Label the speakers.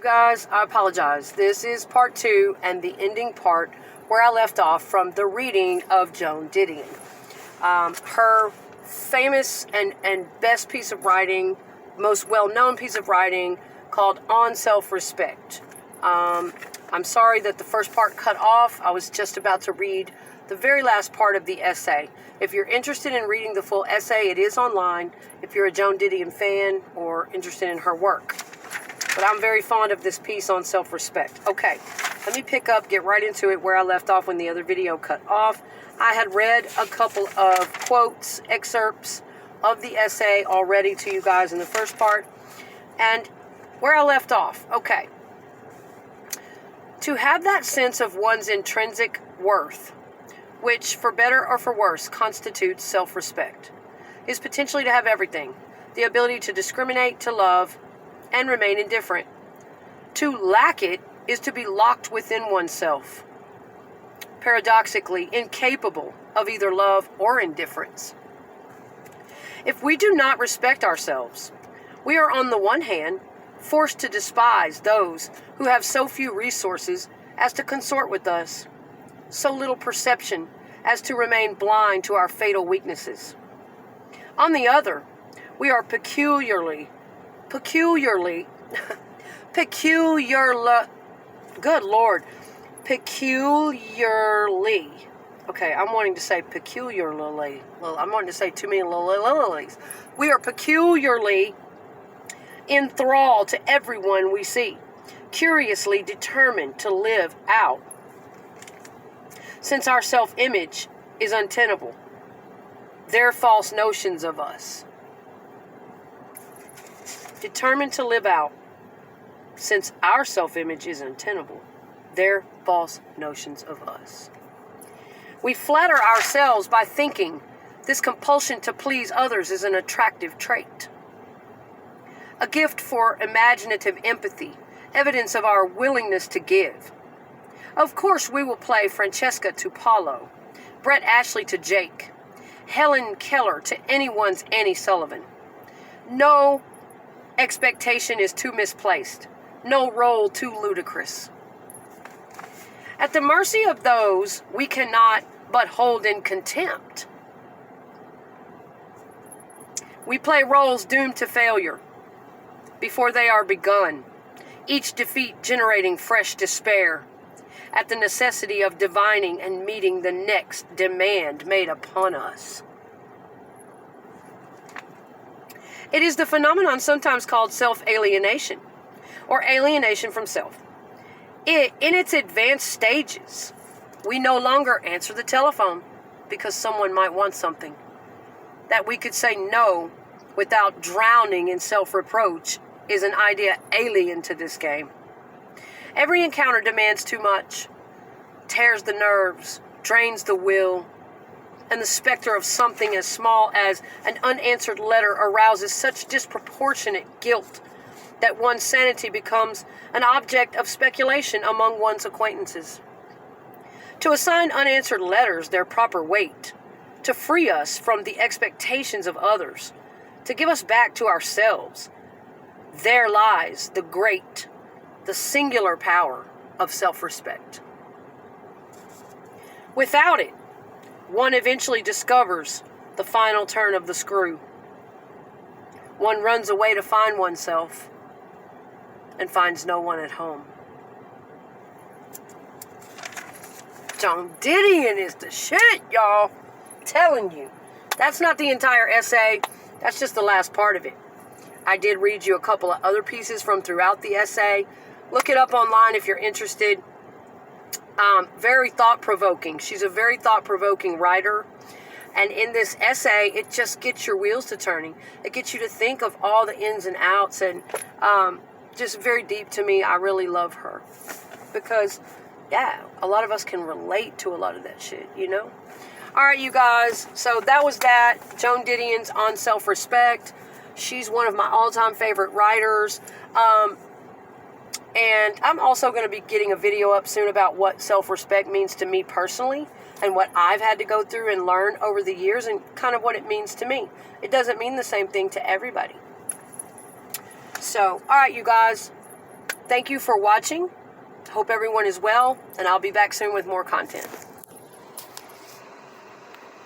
Speaker 1: guys, I apologize. This is part 2 and the ending part where I left off from the reading of Joan Didion. Her famous and best piece of writing, most well-known piece of writing, called On Self-Respect. I'm sorry that the first part cut off. I was just about to read the very last part of the essay. If you're interested in reading the full essay, it is online if you're a Joan Didion fan or interested in her work. But I'm very fond of this piece on self-respect. Okay, let me pick up, get right into it where I left off when the other video cut off. I had read a couple of quotes, excerpts of the essay already to you guys in the first part. And where I left off, okay. To have that sense of one's intrinsic worth, which, for better or for worse, constitutes self-respect, is potentially to have everything. The ability to discriminate, to love, and remain indifferent. To lack it is to be locked within oneself, paradoxically incapable of either love or indifference. If we do not respect ourselves, we are on the one hand forced to despise those who have so few resources as to consort with us, so little perception as to remain blind to our fatal weaknesses. On the other, we are peculiarly, good Lord, peculiarly, okay, I'm wanting to say peculiarly, I'm wanting to say too many lilies. We are peculiarly enthralled to everyone we see, curiously determined to live out, since our self-image is untenable, their false notions of us. Determined to live out, since our self-image is untenable, their false notions of us. We flatter ourselves by thinking this compulsion to please others is an attractive trait, a gift for imaginative empathy, evidence of our willingness to give. Of course, we will play Francesca to Paulo, Brett Ashley to Jake, Helen Keller to anyone's Annie Sullivan. No expectation is too misplaced, no role too ludicrous. At the mercy of those we cannot but hold in contempt, we play roles doomed to failure before they are begun, each defeat generating fresh despair at the necessity of divining and meeting the next demand made upon us. It is the phenomenon sometimes called self-alienation, or alienation from self. In its advanced stages, we no longer answer the telephone because someone might want something. That we could say no without drowning in self-reproach is an idea alien to this game. Every encounter demands too much, tears the nerves, drains the will, and the specter of something as small as an unanswered letter arouses such disproportionate guilt that one's sanity becomes an object of speculation among one's acquaintances. To assign unanswered letters their proper weight, to free us from the expectations of others, to give us back to ourselves, there lies the great, the singular power of self-respect. Without it, one eventually discovers the final turn of the screw. One runs away to find oneself and finds no one at home. Joan Didion is the shit, y'all. I'm telling you. That's not the entire essay. That's just the last part of it. I did read you a couple of other pieces from throughout the essay. Look it up online if you're interested. Very thought-provoking. She's a very thought-provoking writer. And in this essay, it just gets your wheels to turning. It gets you to think of all the ins and outs. And just very deep to me. I really love her. Because, yeah, a lot of us can relate to a lot of that shit, you know? All right, you guys. So that was that. Joan Didion's On Self-Respect. She's one of my all-time favorite writers. And I'm also going to be getting a video up soon about what self-respect means to me personally and what I've had to go through and learn over the years and kind of what it means to me. It doesn't mean the same thing to everybody. So, all right, you guys. Thank you for watching. Hope everyone is well, and I'll be back soon with more content.